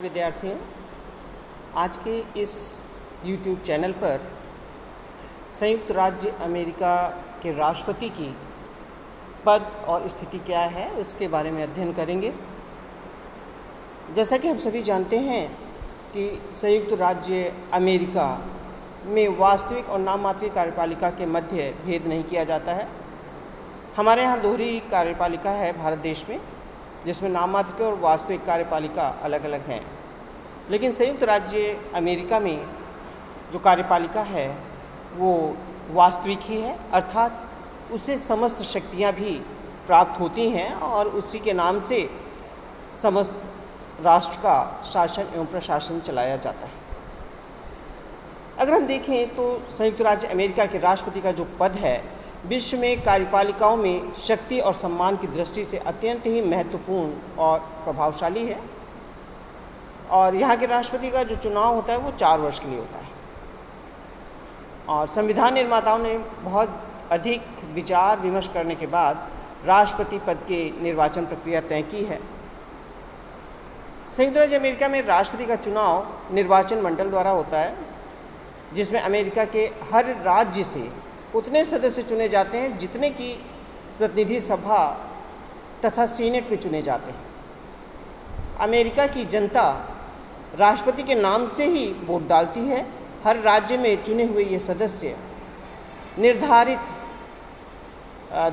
विद्यार्थियों, आज के इस YouTube चैनल पर संयुक्त राज्य अमेरिका के राष्ट्रपति की पद और स्थिति क्या है उसके बारे में अध्ययन करेंगे। जैसा कि हम सभी जानते हैं कि संयुक्त राज्य अमेरिका में वास्तविक और नाममात्र कार्यपालिका के मध्य भेद नहीं किया जाता है। हमारे यहाँ दोहरी कार्यपालिका है भारत देश में, जिसमें नाममात्र और वास्तविक कार्यपालिका अलग अलग हैं। लेकिन संयुक्त राज्य अमेरिका में जो कार्यपालिका है वो वास्तविक ही है, अर्थात उसे समस्त शक्तियाँ भी प्राप्त होती हैं और उसी के नाम से समस्त राष्ट्र का शासन एवं प्रशासन चलाया जाता है। अगर हम देखें तो संयुक्त राज्य अमेरिका के राष्ट्रपति का जो पद है विश्व में कार्यपालिकाओं में शक्ति और सम्मान की दृष्टि से अत्यंत ही महत्वपूर्ण और प्रभावशाली है। और यहाँ के राष्ट्रपति का जो चुनाव होता है वो 4 वर्ष के लिए होता है। और संविधान निर्माताओं ने बहुत अधिक विचार विमर्श करने के बाद राष्ट्रपति पद के निर्वाचन प्रक्रिया तय की है। संयुक्त राज्य अमेरिका में राष्ट्रपति का चुनाव निर्वाचन मंडल द्वारा होता है, जिसमें अमेरिका के हर राज्य से उतने सदस्य चुने जाते हैं जितने की प्रतिनिधि सभा तथा सीनेट में चुने जाते हैं। अमेरिका की जनता राष्ट्रपति के नाम से ही वोट डालती है। हर राज्य में चुने हुए ये सदस्य निर्धारित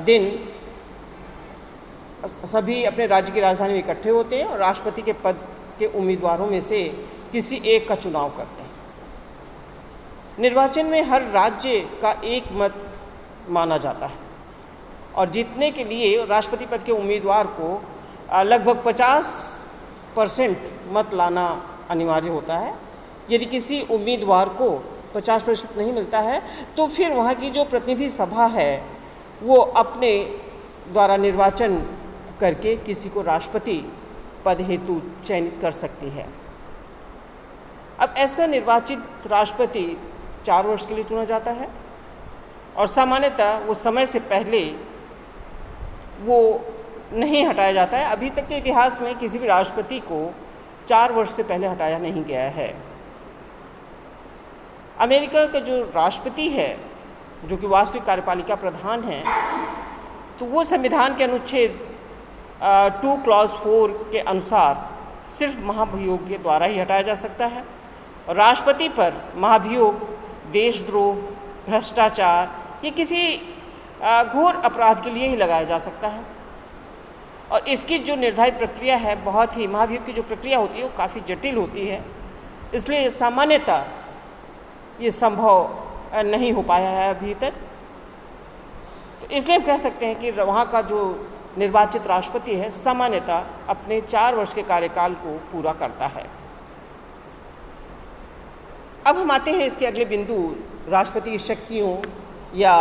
दिन सभी अपने राज्य की राजधानी में इकट्ठे होते हैं और राष्ट्रपति के पद के उम्मीदवारों में से किसी एक का चुनाव करते हैं। निर्वाचन में हर राज्य का एक मत माना जाता है और जीतने के लिए राष्ट्रपति पद के उम्मीदवार को लगभग 50% मत लाना अनिवार्य होता है। यदि किसी उम्मीदवार को 50% नहीं मिलता है तो फिर वहाँ की जो प्रतिनिधि सभा है वो अपने द्वारा निर्वाचन करके किसी को राष्ट्रपति पद हेतु चयनित कर सकती है। अब ऐसा निर्वाचित राष्ट्रपति 4 वर्ष के लिए चुना जाता है और सामान्यतः वो समय से पहले वो नहीं हटाया जाता है। अभी तक के इतिहास में किसी भी राष्ट्रपति को 4 वर्ष से पहले हटाया नहीं गया है। अमेरिका का जो राष्ट्रपति है, जो कि वास्तविक कार्यपालिका प्रधान है, तो वो संविधान के अनुच्छेद 2 क्लॉज 4 के अनुसार सिर्फ महाभियोग के द्वारा ही हटाया जा सकता है। और राष्ट्रपति पर महाभियोग देशद्रोह, भ्रष्टाचार या किसी घोर अपराध के लिए ही लगाया जा सकता है। और इसकी जो निर्धारित प्रक्रिया है, बहुत ही महाभियोग की जो प्रक्रिया होती है वो काफ़ी जटिल होती है, इसलिए सामान्यतः ये संभव नहीं हो पाया है अभी तक। तो इसलिए हम कह सकते हैं कि वहाँ का जो निर्वाचित राष्ट्रपति है सामान्यतः अपने 4 वर्ष के कार्यकाल को पूरा करता है। अब हम आते हैं इसके अगले बिंदु, राष्ट्रपति की शक्तियों या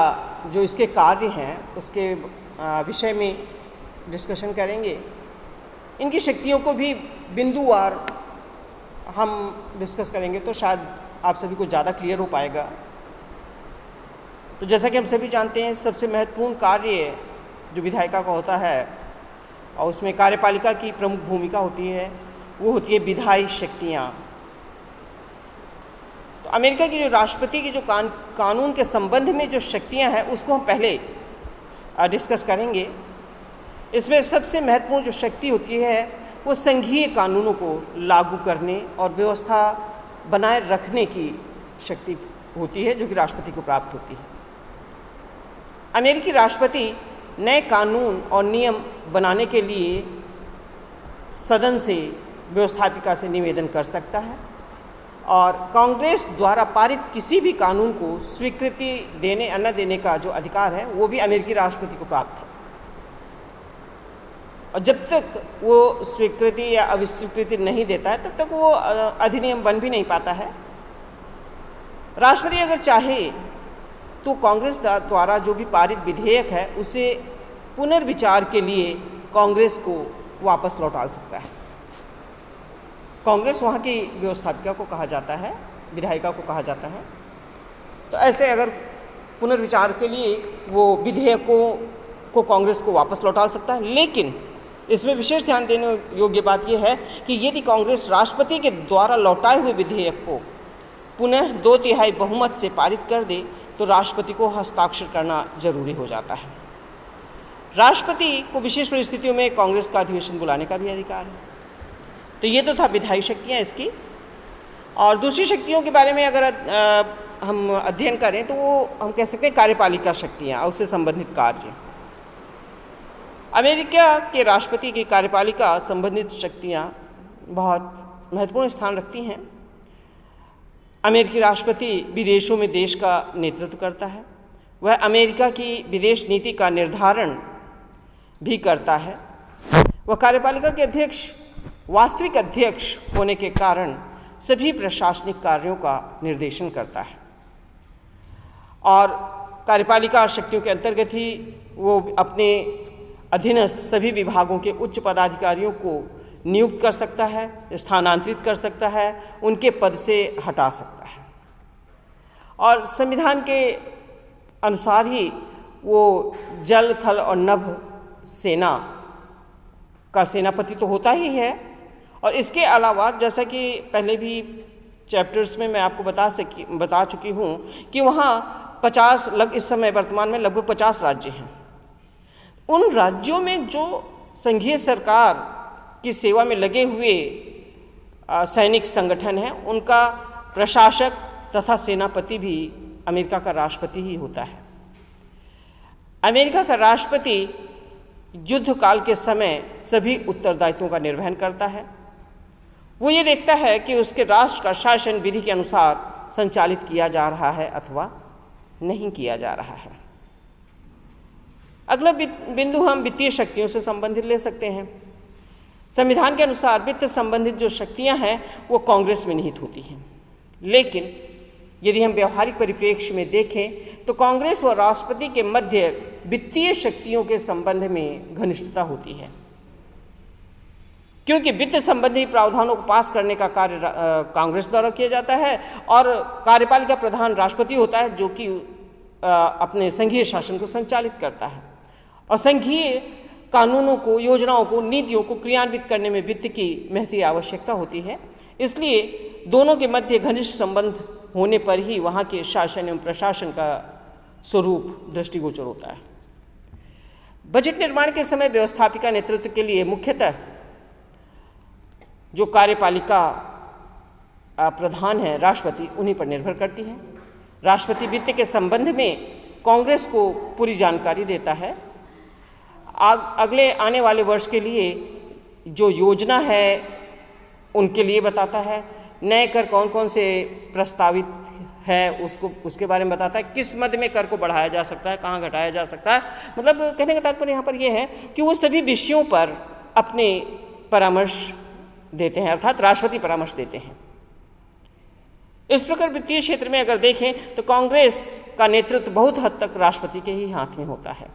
जो इसके कार्य हैं उसके विषय में डिस्कशन करेंगे। इनकी शक्तियों को भी बिंदुवार हम डिस्कस करेंगे तो शायद आप सभी को ज़्यादा क्लियर हो पाएगा। तो जैसा कि हम सभी जानते हैं, सबसे महत्वपूर्ण कार्य जो विधायिका का होता है और उसमें कार्यपालिका की प्रमुख भूमिका होती है, वो होती है विधायी शक्तियाँ। तो अमेरिका की जो राष्ट्रपति की जो कानून के संबंध में जो शक्तियाँ हैं उसको हम पहले डिस्कस करेंगे। इसमें सबसे महत्वपूर्ण जो शक्ति होती है वो संघीय कानूनों को लागू करने और व्यवस्था बनाए रखने की शक्ति होती है, जो कि राष्ट्रपति को प्राप्त होती है। अमेरिकी राष्ट्रपति नए कानून और नियम बनाने के लिए सदन से, व्यवस्थापिका से निवेदन कर सकता है और कांग्रेस द्वारा पारित किसी भी कानून को स्वीकृति देने या न देने का जो अधिकार है वो भी अमेरिकी राष्ट्रपति को प्राप्त है। और जब तक वो स्वीकृति या अविस्वीकृति नहीं देता है तब तक वो अधिनियम बन भी नहीं पाता है। राष्ट्रपति अगर चाहे तो कांग्रेस द्वारा जो भी पारित विधेयक है उसे पुनर्विचार के लिए कांग्रेस को वापस लौटा सकता है। कांग्रेस वहाँ की व्यवस्थापिका को कहा जाता है, विधायिका को कहा जाता है। तो ऐसे अगर पुनर्विचार के लिए वो विधेयकों को कांग्रेस को वापस लौटा सकता है, लेकिन इसमें विशेष ध्यान देने योग्य बात यह है कि यदि कांग्रेस राष्ट्रपति के द्वारा लौटाए हुए विधेयक को पुनः 2/3 बहुमत से पारित कर दे तो राष्ट्रपति को हस्ताक्षर करना जरूरी हो जाता है। राष्ट्रपति को विशेष परिस्थितियों में कांग्रेस का अधिवेशन बुलाने का भी अधिकार है। तो ये तो था विधायी शक्तियाँ इसकी। और दूसरी शक्तियों के बारे में अगर हम अध्ययन करें तो वो हम कह सकते हैं कार्यपालिका शक्तियाँ और उससे संबंधित कार्य। अमेरिका के राष्ट्रपति की कार्यपालिका संबंधित शक्तियाँ बहुत महत्वपूर्ण स्थान रखती हैं। अमेरिकी राष्ट्रपति विदेशों में देश का नेतृत्व करता है। वह अमेरिका की विदेश नीति का निर्धारण भी करता है। वह कार्यपालिका के अध्यक्ष वास्तविक अध्यक्ष होने के कारण सभी प्रशासनिक कार्यों का निर्देशन करता है और कार्यपालिका शक्तियों के अंतर्गत ही वो अपने अधीनस्थ सभी विभागों के उच्च पदाधिकारियों को नियुक्त कर सकता है, स्थानांतरित कर सकता है, उनके पद से हटा सकता है। और संविधान के अनुसार ही वो जल, थल और नभ सेना का सेनापति तो होता ही है। और इसके अलावा जैसा कि पहले भी चैप्टर्स में मैं आपको बता चुकी हूँ कि वहाँ 50 इस समय वर्तमान में लगभग 50 राज्य हैं। उन राज्यों में जो संघीय सरकार की सेवा में लगे हुए सैनिक संगठन हैं, उनका प्रशासक तथा सेनापति भी अमेरिका का राष्ट्रपति ही होता है। अमेरिका का राष्ट्रपति युद्ध काल के समय सभी उत्तरदायित्वों का निर्वहन करता है। वो ये देखता है कि उसके राष्ट्र का शासन विधि के अनुसार संचालित किया जा रहा है अथवा नहीं किया जा रहा है। अगला बिंदु हम वित्तीय शक्तियों से संबंधित ले सकते हैं। संविधान के अनुसार वित्त संबंधित जो शक्तियां हैं वो कांग्रेस में निहित होती हैं, लेकिन यदि हम व्यवहारिक परिप्रेक्ष्य में देखें तो कांग्रेस व राष्ट्रपति के मध्य वित्तीय शक्तियों के संबंध में घनिष्ठता होती है, क्योंकि वित्त संबंधी प्रावधानों को पास करने का कार्य कांग्रेस द्वारा किया जाता है और कार्यपालिका प्रधान राष्ट्रपति होता है जो कि अपने संघीय शासन को संचालित करता है। और संघीय कानूनों को, योजनाओं को, नीतियों को क्रियान्वित करने में वित्त की महती आवश्यकता होती है। इसलिए दोनों के मध्य घनिष्ठ संबंध होने पर ही वहाँ के शासन एवं प्रशासन का स्वरूप दृष्टिगोचर होता है। बजट निर्माण के समय व्यवस्थापिका नेतृत्व के लिए मुख्यतः जो कार्यपालिका प्रधान है राष्ट्रपति, उन्हीं पर निर्भर करती है। राष्ट्रपति वित्त के संबंध में कांग्रेस को पूरी जानकारी देता है। अगले आने वाले वर्ष के लिए जो योजना है उनके लिए बताता है। नए कर कौन कौन से प्रस्तावित है उसके बारे में बताता है। किस मद में कर को बढ़ाया जा सकता है, कहाँ घटाया जा सकता है। मतलब कहने का तात्पर्य यहाँ पर यह है कि वो सभी विषयों पर अपने परामर्श देते हैं, अर्थात राष्ट्रपति परामर्श देते हैं। इस प्रकार वित्तीय क्षेत्र में अगर देखें तो कांग्रेस का नेतृत्व बहुत हद तक राष्ट्रपति के ही हाथ में होता है,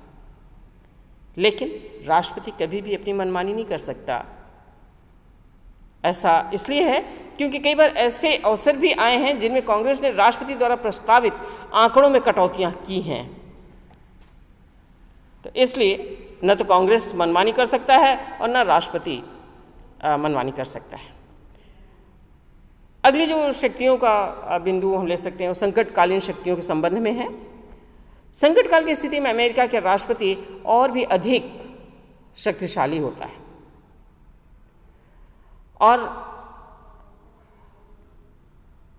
लेकिन राष्ट्रपति कभी भी अपनी मनमानी नहीं कर सकता। ऐसा इसलिए है क्योंकि कई बार ऐसे अवसर भी आए हैं जिनमें कांग्रेस ने राष्ट्रपति द्वारा प्रस्तावित आंकड़ों में कटौतियां की हैं। तो इसलिए न तो कांग्रेस मनमानी कर सकता है और न राष्ट्रपति मनमानी कर सकता है। अगली जो शक्तियों का बिंदु हम ले सकते हैं वो संकटकालीन शक्तियों के संबंध में है। संकटकाल की स्थिति में अमेरिका के राष्ट्रपति और भी अधिक शक्तिशाली होता है और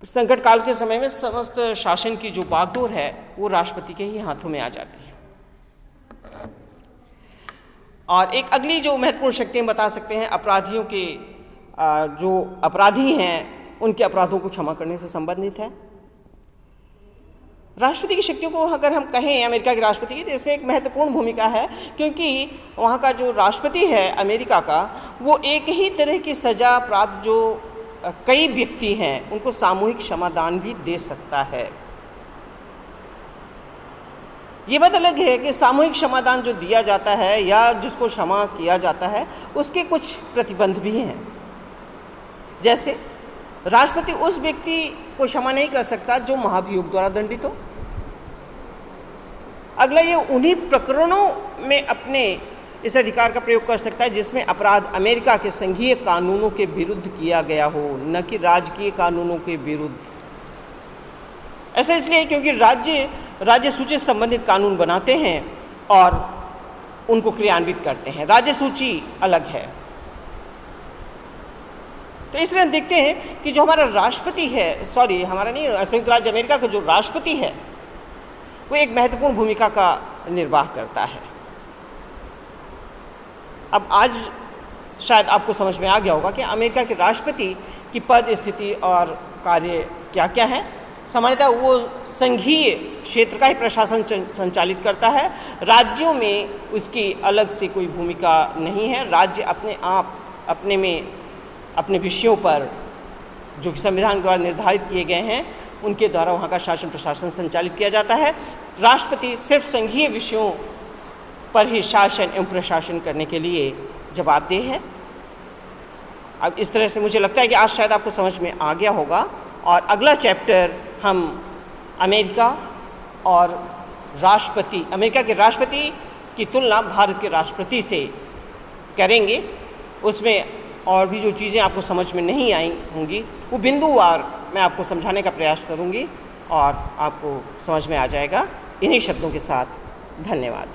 संकट काल के समय में समस्त शासन की जो बागडोर है वो राष्ट्रपति के ही हाथों में आ जाती है। और एक अगली जो महत्वपूर्ण शक्ति हम बता सकते हैं अपराधियों के जो अपराधी हैं उनके अपराधों को क्षमा करने से संबंधित है। राष्ट्रपति की शक्तियों को अगर हम कहें अमेरिका के राष्ट्रपति की, तो इसमें एक महत्वपूर्ण भूमिका है क्योंकि वहाँ का जो राष्ट्रपति है अमेरिका का, वो एक ही तरह की सजा प्राप्त जो कई व्यक्ति हैं उनको सामूहिक क्षमादान भी दे सकता है। ये बात अलग है कि सामूहिक क्षमादान जो दिया जाता है या जिसको क्षमा किया जाता है उसके कुछ प्रतिबंध भी हैं। जैसे राष्ट्रपति उस व्यक्ति को क्षमा नहीं कर सकता जो महाभियोग द्वारा दंडित हो। अगला, ये उन्हीं प्रकरणों में अपने इस अधिकार का प्रयोग कर सकता है जिसमें अपराध अमेरिका के संघीय कानूनों के विरुद्ध किया गया हो, न कि राजकीय कानूनों के विरुद्ध। ऐसा इसलिए क्योंकि राज्य सूची से संबंधित कानून बनाते हैं और उनको क्रियान्वित करते हैं, राज्य सूची अलग है। तो इसलिए हम देखते हैं कि जो हमारा राष्ट्रपति है, हमारा नहीं, संयुक्त राज्य अमेरिका का जो राष्ट्रपति है वो एक महत्वपूर्ण भूमिका का निर्वाह करता है। अब आज शायद आपको समझ में आ गया होगा कि अमेरिका के राष्ट्रपति की पद, स्थिति और कार्य क्या क्या है। सामान्यतः वो संघीय क्षेत्र का ही प्रशासन संचालित करता है, राज्यों में उसकी अलग से कोई भूमिका नहीं है। राज्य अपने आप अपने विषयों पर जो कि संविधान द्वारा निर्धारित किए गए हैं उनके द्वारा वहाँ का शासन प्रशासन संचालित किया जाता है। राष्ट्रपति सिर्फ संघीय विषयों पर ही शासन एवं प्रशासन करने के लिए जवाबदेह है। अब इस तरह से मुझे लगता है कि आज शायद आपको समझ में आ गया होगा, और अगला चैप्टर हम अमेरिका के राष्ट्रपति की तुलना भारत के राष्ट्रपति से करेंगे। उसमें और भी जो चीज़ें आपको समझ में नहीं आई होंगी वो बिंदुवार मैं आपको समझाने का प्रयास करूंगी और आपको समझ में आ जाएगा। इन्हीं शब्दों के साथ धन्यवाद।